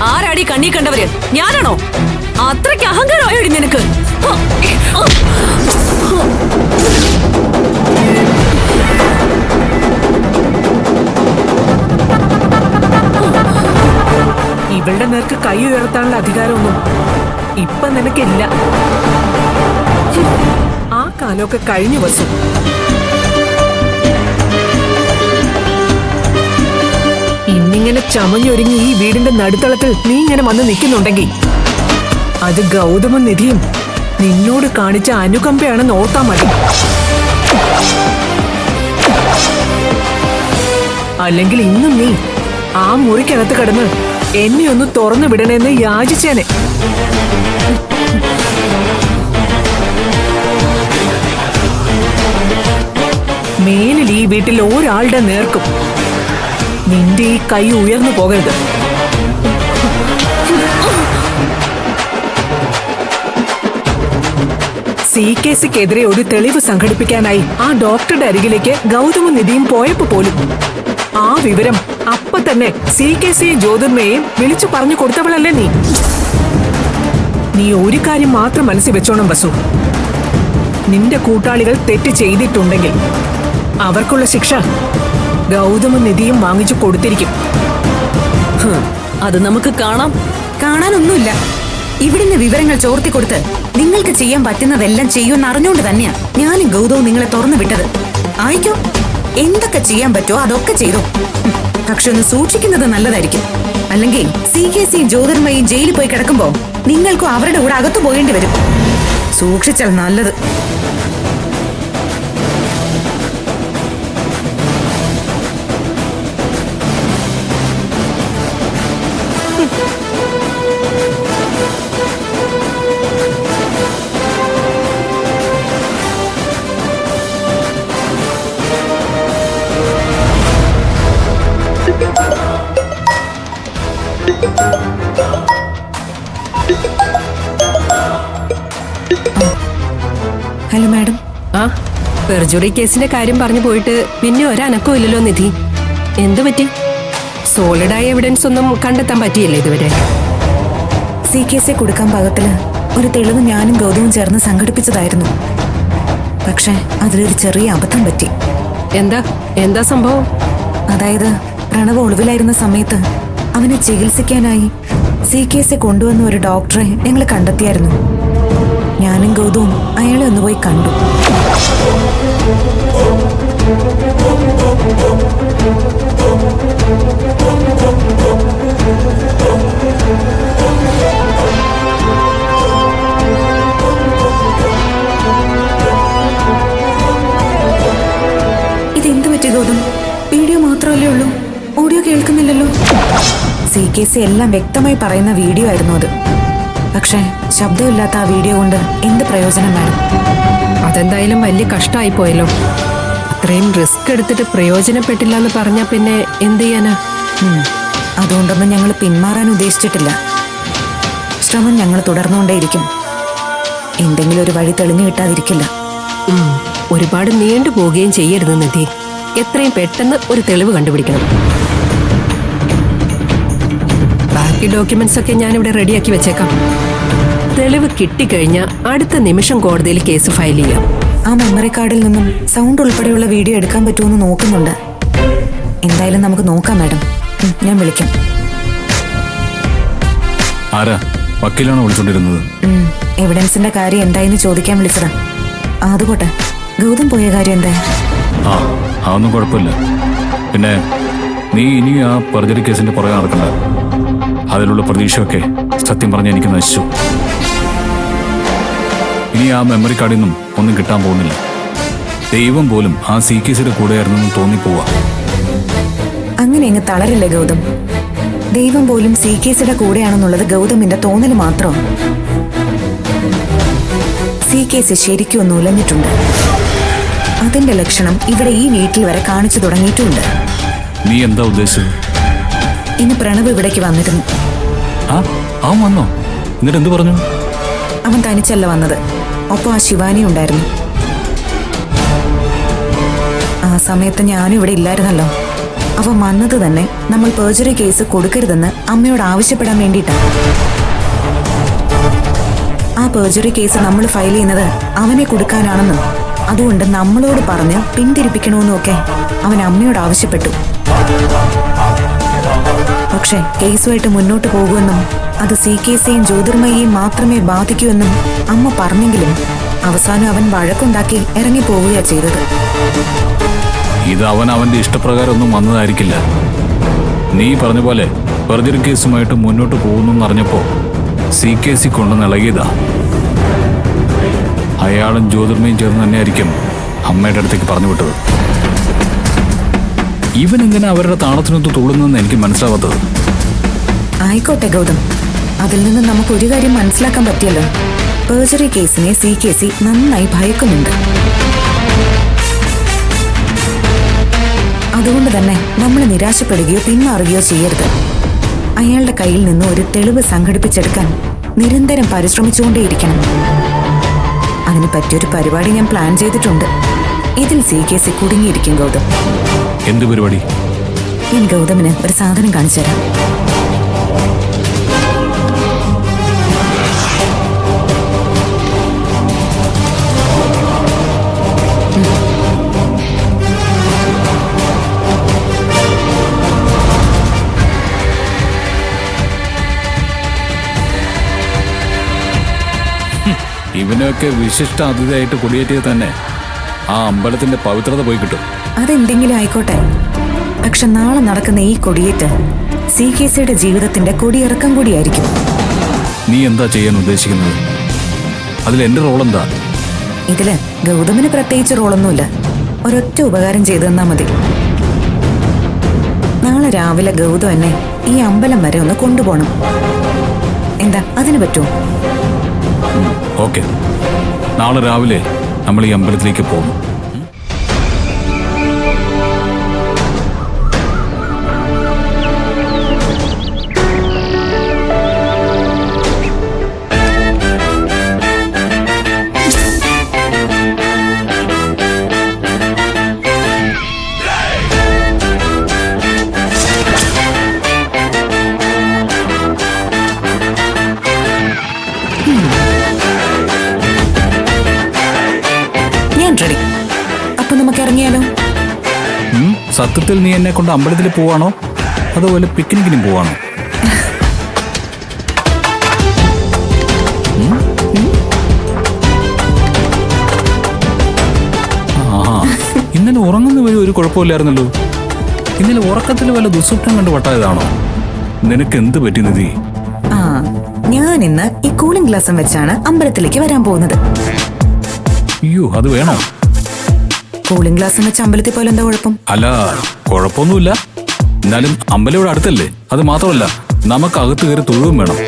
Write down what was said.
ആരാടി കണ്ണീ കണ്ടവര്? ഞാനാണോ? അത്രയ്ക്ക് അഹങ്കാരമായോടി നിനക്ക്? ഇവളുടെ നേർക്ക് കൈ ഉയർത്താനുള്ള അധികാരമൊന്നും ഇപ്പൊ നിനക്കില്ല. ആ കാലമൊക്കെ കഴിഞ്ഞു വസു. ഇന്നിങ്ങനെ ചമഞ്ഞൊരുങ്ങി ഈ വീടിന്റെ നടുത്തളത്തിൽ നീ ഇങ്ങനെ വന്ന് നിൽക്കുന്നുണ്ടെങ്കിൽ അത് ഗൗതമ നിധിയും നിന്നോട് കാണിച്ച അനുകമ്പയാണെന്ന് ഓർത്താ മതി. അല്ലെങ്കിൽ ഇന്നും നീ ആ മുറിക്കകത്ത് കിടന്ന് എന്നെ ഒന്ന് തുറന്നു വിടണമെന്ന് യാചിച്ചേനെ. മേലിൽ ഈ വീട്ടിൽ ഒരാളുടെ നേർക്കും നിന്റെ ഈ കൈ ഉയർന്നു പോകരുത്. CKCക്കെതിരെ ഒരു തെളിവ് സംഘടിപ്പിക്കാനായി ആ ഡോക്ടറുടെ അരികിലേക്ക് ഗൗതമ നിധിയും പോയപ്പോ പോലും ആ വിവരം അപ്പൊ തന്നെ CKC ജ്യോതിർമയെയും വിളിച്ചു പറഞ്ഞു കൊടുത്തവളല്ലേ നീ. നീ ഒരു കാര്യം മാത്രം മനസ്സിൽ വെച്ചോണം വസു. നിന്റെ കൂട്ടാളികൾ തെറ്റ് ചെയ്തിട്ടുണ്ടെങ്കിൽ അവർക്കുള്ള ശിക്ഷ ഗൗതമ നിധിയും വാങ്ങിച്ചു കൊടുത്തിരിക്കും. അത് നമുക്ക് കാണാം. കാണാനൊന്നുമില്ല. ഇവിടുന്ന് വിവരങ്ങൾ ചോർത്തിക്കൊടുത്ത് നിങ്ങൾക്ക് ചെയ്യാൻ പറ്റുന്നതെല്ലാം ചെയ്യുമെന്ന് അറിഞ്ഞുകൊണ്ട് തന്നെയാ ഞാനും ഗൗതവും നിങ്ങളെ തുറന്നു വിട്ടത്. ആയിക്കോ, എന്തൊക്കെ ചെയ്യാൻ പറ്റുമോ അതൊക്കെ ചെയ്തോ. പക്ഷെ ഒന്ന് സൂക്ഷിക്കുന്നത് നല്ലതായിരിക്കും. അല്ലെങ്കിൽ CKC ജ്യോതിർമയും ജയിലിൽ പോയി കിടക്കുമ്പോ നിങ്ങൾക്കും അവരുടെ കൂടെ അകത്തു പോകേണ്ടി വരും. സൂക്ഷിച്ചാൽ നല്ലത്. Hello madam. ആ പെർജുറി കേസിന്റെ കാര്യം പറഞ്ഞു പോയിട്ട് പിന്നെ ഒരനക്കവും ഇല്ലല്ലോ നിധി. എന്തു പറ്റി? സോളിഡായ എവിഡൻസ് ഒന്നും കണ്ടെത്താൻ പറ്റിയില്ലേ ഇതുവരെ? CKC കൊടുക്കാൻ പാകത്തില് ഒരു തെളിവ് ഞാനും ഗൗതവും ചേർന്ന് സംഘടിപ്പിച്ചതായിരുന്നു. പക്ഷെ അതിലൊരു ചെറിയ അബദ്ധം പറ്റി. എന്താ സംഭവം? അതായത് പ്രണവ് ഒളിവിലായിരുന്ന സമയത്ത് അവനെ ചികിത്സിക്കാനായി CKC കൊണ്ടുവന്ന ഒരു ഡോക്ടറെ ഞങ്ങൾ കണ്ടെത്തിയായിരുന്നു. ഞാനും ഗൗതവും അയാളെ ഒന്ന് പോയി കണ്ടു. ഇതെന്ത് പറ്റി ഗൗതം? വീഡിയോ മാത്രമല്ലേ ഉള്ളൂ, ഓഡിയോ കേൾക്കുന്നില്ലല്ലോ. CKC എല്ലാം വ്യക്തമായി പറയുന്ന വീഡിയോ ആയിരുന്നു അത്. പക്ഷേ ശബ്ദമില്ലാത്ത ആ വീഡിയോ കൊണ്ട് എന്ത് പ്രയോജനം വേണം? അതെന്തായാലും വലിയ കഷ്ടമായി പോയല്ലോ. അത്രയും റിസ്ക് എടുത്തിട്ട് പ്രയോജനപ്പെട്ടില്ല എന്ന് പറഞ്ഞാൽ പിന്നെ എന്ത് ചെയ്യാനാ? അതുകൊണ്ടൊന്നും ഞങ്ങൾ പിന്മാറാൻ ഉദ്ദേശിച്ചിട്ടില്ല. ശ്രമം ഞങ്ങൾ തുടർന്നുകൊണ്ടേയിരിക്കും. എന്തെങ്കിലും ഒരു വഴി തെളിഞ്ഞു കിട്ടാതിരിക്കില്ല. ഒരുപാട് നീണ്ടു പോവുകയും ചെയ്യരുത് നിധി. എത്രയും പെട്ടെന്ന് ഒരു തെളിവ് കണ്ടുപിടിക്കണം. ബാക്കി ഡോക്യുമെന്റ്സ് ഒക്കെ ഞാനിവിടെ റെഡിയാക്കി വെച്ചേക്കാം. തെളിവ് കിട്ടിക്കഴിഞ്ഞാൽ അടുത്ത നിമിഷം കോടതിയിൽ കേസ് ഫയൽ ചെയ്യാം. ആ മെമ്മറി കാർഡിൽ നിന്നും സൗണ്ട് ഉൾപ്പെടെയുള്ള വീഡിയോ എടുക്കാൻ പറ്റുമെന്ന് നോക്കുന്നുണ്ട്. എന്തായാലും നമുക്ക് നോക്കാം മാഡം. ഞാൻ വിളിക്കാം. ആരാ? വക്കീലാണോ വിളിച്ചോണ്ടിരുന്നത്? എവിഡൻസിന്റെ കാര്യം എന്തായെന്ന് ചോദിക്കാൻ വിളിച്ചതാ. അതുകൊട്ടെ, ഗൗതം പോയ കാര്യം എന്താ? അതൊന്നും കുഴപ്പമില്ല. പിന്നെ നീ ഇനി ആ പെർജറി കേസിന്റെ പുറകെ നടക്കണ്ട. അതിലുള്ള പ്രതീക്ഷയൊക്കെ സത്യം പറഞ്ഞ് എനിക്ക് നശിച്ചു. ഇനി ആ മെമ്മറി കാർഡിൽ നിന്നും ഒന്നും കിട്ടാൻ പോകുന്നില്ല. ദൈവം പോലും ആ CKCയുടെ കൂടെയായിരുന്നെന്ന് തോന്നിപ്പോവാ. അങ്ങനെ അങ്ങ് തളരല്ലേ ഗൗതം. ദൈവം പോലും CKCയുടെ കൂടെയാണെന്നുള്ളത് ഗൗതമിന്റെ തോന്നൽ മാത്രം. CKC ശരിക്കും ഒന്ന് ഉലഞ്ഞിട്ടുണ്ട്. അതിന്റെ ലക്ഷണം ഇവിടെ ഈ വീട്ടിൽ വരെ കാണിച്ചു തുടങ്ങിയിട്ടുണ്ട്. നീ എന്താ ഉദ്ദേശിച്ചത്? ഇന്ന് പ്രണവ് ഇവിടേക്ക് വന്നിരുന്നു. അവൻ വന്നോ? എന്നിട്ട് എന്ത് പറഞ്ഞു? അവൻ തനിച്ചല്ല വന്നത്, ഒപ്പം ആ ശിവാനി ഉണ്ടായിരുന്നു. ആ സമയത്ത് ഞാനും ഇവിടെ ഇല്ലായിരുന്നല്ലോ. അവൻ വന്നത് തന്നെ നമ്മൾ പെർജറി കേസ് കൊടുക്കരുതെന്ന് അമ്മയോട് ആവശ്യപ്പെടാൻ വേണ്ടിയിട്ടാണ്. ആ പെർജറി കേസ് നമ്മൾ ഫയൽ ചെയ്യുന്നത് അവനെ കൊടുക്കാനാണെന്നും അതുകൊണ്ട് നമ്മളോട് പറഞ്ഞ് പിന്തിരിപ്പിക്കണമെന്നും ഒക്കെ അവൻ അമ്മയോട് ആവശ്യപ്പെട്ടു. പക്ഷെ കേസുമായിട്ട് മുന്നോട്ട് പോകുമെന്നും അത് CKCയും ജ്യോതിർമയെയും മാത്രമേ ബാധിക്കൂ എന്നും അമ്മ പറഞ്ഞെങ്കിലും അവസാനം അവൻ വഴക്കുണ്ടാക്കി ഇറങ്ങി പോവുകയാ ചെയ്തത്. ഇത് അവന്റെ ഇഷ്ടപ്രകാരം ഒന്നും വന്നതായിരിക്കില്ല. നീ പറഞ്ഞ പോലെ പെർജറി കേസുമായിട്ട് മുന്നോട്ട് പോകുന്നു അറിഞ്ഞപ്പോ CKC കൊണ്ടുവന്ന് ഇളകിയതാ. അയാളും ജ്യോതിർമയും ചേർന്ന് തന്നെയായിരിക്കും അമ്മയുടെ അടുത്തേക്ക് പറഞ്ഞു വിട്ടത്. ഇവൻ എങ്ങനെ അവരുടെ താളത്തിനൊത്ത് തുള്ളുന്നെന്ന് എനിക്ക് മനസ്സിലാവാത്തത്. ആയിക്കോട്ടെ ഗൗതം, അതിൽ നിന്ന് നമുക്ക് ഒരു കാര്യം മനസ്സിലാക്കാൻ പറ്റിയല്ലോ. പെർജറി കേസിനെ CKC നന്നായി ഭയക്കുന്നുണ്ട്. അതുകൊണ്ട് തന്നെ നമ്മൾ നിരാശപ്പെടുകയോ പിന്മാറുകയോ ചെയ്യരുത്. അയാളുടെ കയ്യിൽ നിന്ന് ഒരു തെളിവ് സംഘടിപ്പിച്ചെടുക്കാൻ നിരന്തരം പരിശ്രമിച്ചുകൊണ്ടേയിരിക്കണം. അതിന് പറ്റിയൊരു പരിപാടി ഞാൻ പ്ലാൻ ചെയ്തിട്ടുണ്ട്. ഇതിൽ CKC കുടുങ്ങിയിരിക്കും ഗൗതം. എന്ത് പരിപാടി? ഞാൻ ഗൗതമിന് ഒരു സാധനം കാണിച്ചു തരാം. ഇവനൊക്കെ വിശിഷ്ട അതിഥിയായിട്ട് കൊടിയേറ്റിയത് തന്നെ ആ അമ്പലത്തിന്റെ പവിത്രത പോയി കിട്ടും. അതെന്തെങ്കിലും ആയിക്കോട്ടെ, പക്ഷെ നാളെ നടക്കുന്ന ഈ കൊടിയേറ്റ് CKCയുടെ ജീവിതത്തിന്റെ കൊടിയിറക്കം കൂടിയായിരിക്കും. നീ എന്താ ചെയ്യാൻ ഉദ്ദേശിക്കുന്നത്? അതിൽ എന്റെ റോൾ എന്താ? ഇതില് ഗൗതമിന് പ്രത്യേകിച്ച് റോളൊന്നുമില്ല. ഒരൊറ്റ ഉപകാരം ചെയ്തു തന്നാ മതി. നാളെ രാവിലെ ഗൗതം എന്നെ ഈ അമ്പലം വരെ ഒന്ന് കൊണ്ടുപോകണം. എന്താ, അതിന് പറ്റുമോ? ഓക്കെ, നാളെ രാവിലെ നമ്മൾ ഈ അമ്പലത്തിലേക്ക് പോകും. റെഡി. അപ്പൊ നമുക്ക് ഇറങ്ങിയാലോ? സത്യത്തിൽ നീ എന്നെ കൊണ്ട് അമ്പലത്തിൽ പോവാണോ അതുപോലെ പിക്നിക്കിനും പോവാണോ? ഇന്നലെ ഉറങ്ങുന്ന വഴി ഒരു കുഴപ്പമില്ലായിരുന്നല്ലോ. ഇന്നലെ ഉറക്കത്തിൽ വല്ല ദുസ്വപ്നം കണ്ട് വട്ടായതാണോ? നിനക്ക് എന്ത് പറ്റി നിധി? ഞാൻ ഇന്ന് ഈ കൂളിംഗ് ഗ്ലാസും വെച്ചാണ് അമ്പലത്തിലേക്ക് വരാൻ പോകുന്നത്. അയ്യോ, അത് വേണോ? കൂളിംഗ് ഗ്ലാസും വെച്ച് അമ്പലത്തിൽ പോലെ എന്താ കുഴപ്പം? അല്ല, കുഴപ്പമൊന്നുമില്ല. എന്നാലും അമ്പലം ഇവിടെ അടുത്തല്ലേ. അത് മാത്രമല്ല, നമുക്ക് അകത്ത് കയറി തൊഴുവും വേണം.